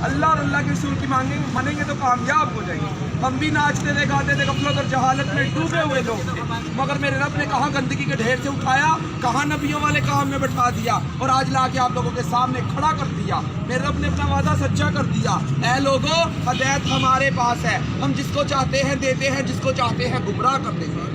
اللہ اور اللہ کے رسول کی مانیں گے تو کامیاب ہو جائیں گے۔ ہم بھی ناچتے تھے، گاتے تھے، غفلت اور جہالت میں ڈوبے ہوئے لوگ تھے، مگر میرے رب نے کہاں گندگی کے ڈھیر سے اٹھایا، کہاں نبیوں والے کام میں بٹھا دیا اور آج لا کے آپ لوگوں کے سامنے کھڑا کر دیا۔ میرے رب نے اپنا وعدہ سچا کر دیا۔ اے لوگوں، ہدایت ہمارے پاس ہے، ہم جس کو چاہتے ہیں دیتے ہیں، جس کو چاہتے ہیں گمراہ کر دیتے ہیں۔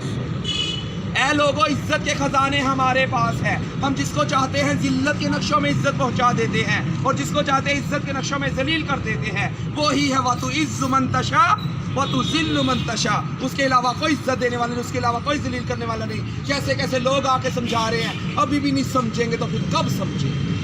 اے لوگوں، عزت کے خزانے ہمارے پاس ہیں، ہم جس کو چاہتے ہیں ذلت کے نقشوں میں عزت پہنچا دیتے ہیں اور جس کو چاہتے ہیں عزت کے نقشوں میں ذلیل کر دیتے ہیں۔ وہی ہے وَتُعِزُّ مَن تَشَاءُ وَتُذِلُّ مَن تَشَاءُ، اس کے علاوہ کوئی عزت دینے والا نہیں، اس کے علاوہ کوئی ذلیل کرنے والا نہیں۔ کیسے کیسے لوگ آ کے سمجھا رہے ہیں، ابھی بھی نہیں سمجھیں گے تو پھر کب سمجھیں گے؟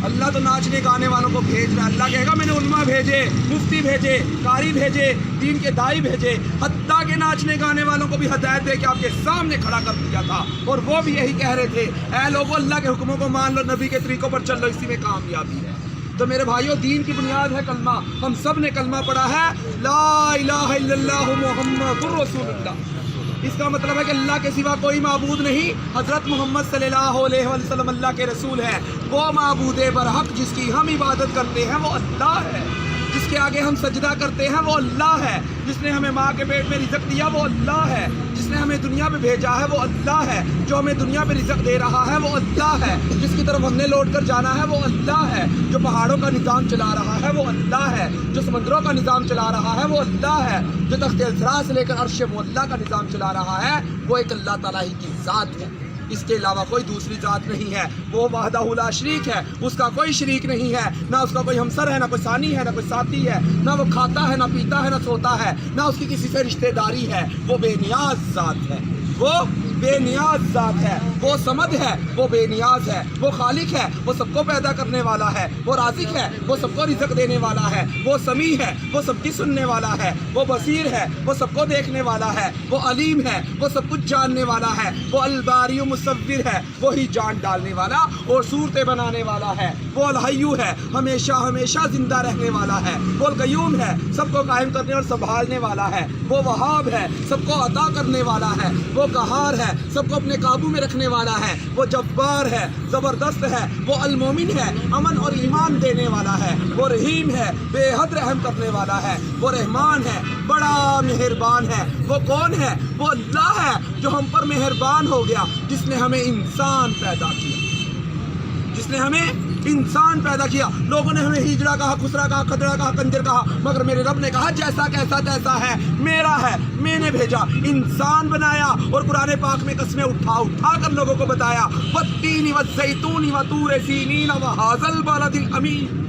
اللہ تو ناچنے گانے والوں کو بھیج رہا ہے۔ اللہ کہے گا میں نے علماء بھیجے، مفتی بھیجے، قاری بھیجے، دین کے دائی بھیجے، حتیٰ کہ ناچنے گانے والوں کو بھی ہدایت دے کے آپ کے سامنے کھڑا کر دیا تھا اور وہ بھی یہی کہہ رہے تھے، اے لوگوں اللہ کے حکموں کو مان لو، نبی کے طریقوں پر چل لو، اسی میں کامیابی ہے۔ تو میرے بھائیوں، دین کی بنیاد ہے کلمہ۔ ہم سب نے کلمہ پڑھا ہے، لا الہ الا اللہ محمد رسول اللہ۔ اس کا مطلب ہے کہ اللہ کے سوا کوئی معبود نہیں، حضرت محمد صلی اللہ علیہ وسلم اللہ کے رسول ہیں۔ وہ معبود برحق جس کی ہم عبادت کرتے ہیں وہ اللہ ہے، جس کے آگے ہم سجدہ کرتے ہیں وہ اللہ ہے، جس نے ہمیں ماں کے پیٹ میں رزق دیا وہ اللہ ہے، جس نے ہمیں دنیا میں بھیجا ہے وہ اللہ ہے، جو ہمیں دنیا میں رزق دے رہا ہے وہ اللہ ہے، جس کی طرف ہم نے لوٹ کر جانا ہے وہ اللہ ہے، جو پہاڑوں کا نظام چلا رہا ہے وہ اللہ ہے، جو سمندروں کا نظام چلا رہا ہے وہ اللہ ہے، جو تخت الثرا سے لے کر عرش معلیٰ کا نظام چلا رہا ہے وہ ایک اللہ تعالیٰ ہی کی ذات ہے۔ اس کے علاوہ کوئی دوسری ذات نہیں ہے، وہ وحدہ لا شریک ہے، اس کا کوئی شریک نہیں ہے، نہ اس کا کوئی ہمسر ہے، نہ کوئی ثانی ہے، نہ کوئی ساتھی ہے، نہ وہ کھاتا ہے، نہ پیتا ہے، نہ سوتا ہے، نہ اس کی کسی سے رشتہ داری ہے۔ وہ بے نیاز ذات ہے، وہ بے نیاز ذات ہے، وہ صمد ہے، وہ بے نیاز ہے، وہ خالق ہے، وہ سب کو پیدا کرنے والا ہے، وہ رازق ہے، وہ سب کو رزق دینے والا ہے، وہ سمیع ہے، وہ سب کی سننے والا ہے، وہ بصیر ہے، وہ سب کو دیکھنے والا ہے، وہ علیم ہے، وہ سب کچھ جاننے والا ہے، وہ الباری مصور ہے، وہی جان ڈالنے والا اور صورتیں بنانے والا ہے، وہ الحی ہے، ہمیشہ ہمیشہ زندہ رہنے والا ہے، وہ القیوم ہے، سب کو قائم کرنے اور سنبھالنے والا ہے، وہ وہاب ہے، سب کو عطا کرنے والا ہے، وہ قہار ہے، سب کو اپنے قابو میں رکھنے والا ہے، وہ جبار ہے، زبردست ہے، وہ المومن ہے، امن اور ایمان دینے والا ہے، وہ رحیم ہے، بے حد رحم کرنے والا ہے، وہ رحمان ہے، بڑا مہربان ہے۔ وہ کون ہے؟ وہ اللہ ہے جو ہم پر مہربان ہو گیا، جس نے ہمیں انسان پیدا کیا، جس نے ہمیں انسان پیدا کیا۔ لوگوں نے ہمیں ہجڑا کہا، خسرا کہا، کھدڑا کہا، کنجر کہا، مگر میرے رب نے کہا جیسا کیسا تیسا ہے، میرا ہے، میں نے بھیجا، انسان بنایا اور قرآن پاک میں قسمیں اٹھا اٹھا کر لوگوں کو بتایا، والتین والزیتون وطور سینین وہذا البلد الامین۔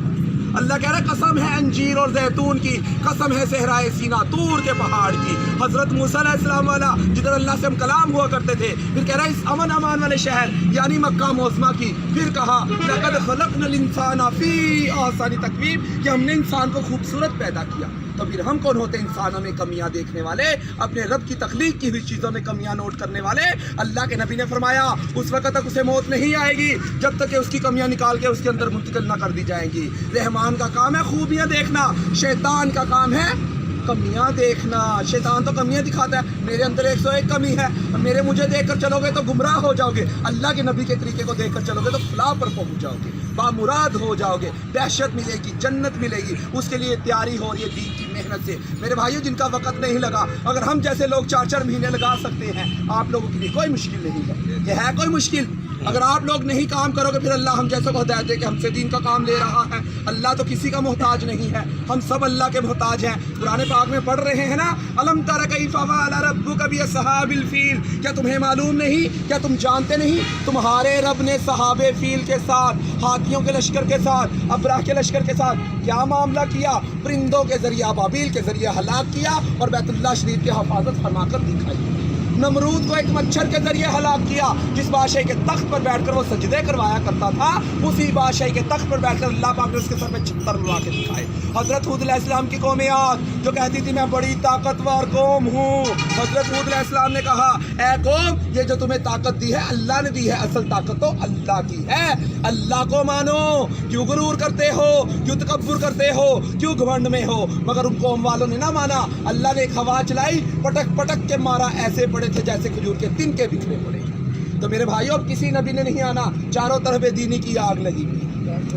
اللہ کہہ رہا ہے قسم ہے انجیر اور زیتون کی، قسم ہے صحرائے سینا، طور کے پہاڑ کی، حضرت موسیٰ علیہ السلام والا جدھر اللہ سے ہم کلام ہوا کرتے تھے۔ پھر کہہ رہا ہے اس امن امان والے شہر یعنی مکہ معظمہ کی۔ پھر کہا لقد خلقنا الانسان فی احسن تقویم، کہ ہم نے انسان کو خوبصورت پیدا کیا۔ تو پھر ہم کون ہوتے ہیں انسانوں میں کمیاں دیکھنے والے، اپنے رب کی تخلیق کی ہوئی چیزوں میں کمیاں نوٹ کرنے والے؟ اللہ کے نبی نے فرمایا اس وقت تک اسے موت نہیں آئے گی جب تک کہ اس کی کمیاں نکال کے اس کے اندر منتقل نہ کر دی جائیں گی۔ رحمان کا کام ہے خوبیاں دیکھنا، شیطان کا کام ہے کمیاں دیکھنا۔ شیطان تو کمیاں دکھاتا ہے، میرے اندر 101 کمی ہے، مجھے دیکھ کر چلو گے تو گمراہ ہو جاؤ گے، اللہ کے نبی کے طریقے کو دیکھ کر چلو گے تو فلاح پر پہنچ جاؤ گے، بامراد ہو جاؤ گے، دہشت ملے گی، جنت ملے گی۔ اس کے لیے تیاری ہو رہی ہے دین کی محنت سے۔ میرے بھائیوں، جن کا وقت نہیں لگا، اگر ہم جیسے لوگ 4 مہینے لگا سکتے ہیں، آپ لوگوں کے لیے کوئی مشکل نہیں ہے۔ یہ ہے کوئی مشکل؟ اگر آپ لوگ نہیں کام کرو گے پھر اللہ ہم جیسے کو ہدایت دے کہ ہم سے دین کا کام لے رہا ہے۔ اللہ تو کسی کا محتاج نہیں ہے، ہم سب اللہ کے محتاج ہیں۔ قرآن پاک میں پڑھ رہے ہیں نا، الم تر کیف فعل ربک باصحاب الفیل، کیا تمہیں معلوم نہیں، کیا تم جانتے نہیں تمہارے رب نے صحاب فیل کے ساتھ، ہاتھیوں کے لشکر کے ساتھ، ابرہ کے لشکر کے ساتھ کیا معاملہ کیا؟ پرندوں کے ذریعہ، ابابیل کے ذریعے ہلاک کیا اور بیت اللہ شریف کی حفاظت فرما کر دکھائی۔ نمرود کو ایک مچھر کے ذریعے ہلاک کیا، جس بادشاہ کے تخت پر بیٹھ کر وہ سجدے کروایا کرتا تھا، اسی بادشاہ کے تخت پر بیٹھ کر اللہ پاک نے اس کے سر میں چھتر لگا کے دکھائے۔ حضرت ہود علیہ السلام کی قوم عاد جو کہتی تھی میں بڑی طاقتور قوم ہوں، حضرت ہود علیہ السلام نے کہا اے قوم یہ جو تمہیں طاقت دی ہے اللہ نے دی ہے، اصل طاقت تو اللہ کی ہے، اللہ کو مانو، کیوں غرور کرتے ہو، کیوں تکبر کرتے ہو، کیوں گھمنڈ میں ہو؟ مگر ان قوم والوں نے نہ مانا، اللہ نے ایک ہوا چلائی، پٹک پٹک کے مارا، ایسے پڑے تھے جیسے کھجور کے تن کے بکھرے پڑے۔ تو میرے بھائیوں اب کسی نبی نے نہیں آنا، چاروں طرف دینی کی آگ لگی ہوئی ہے۔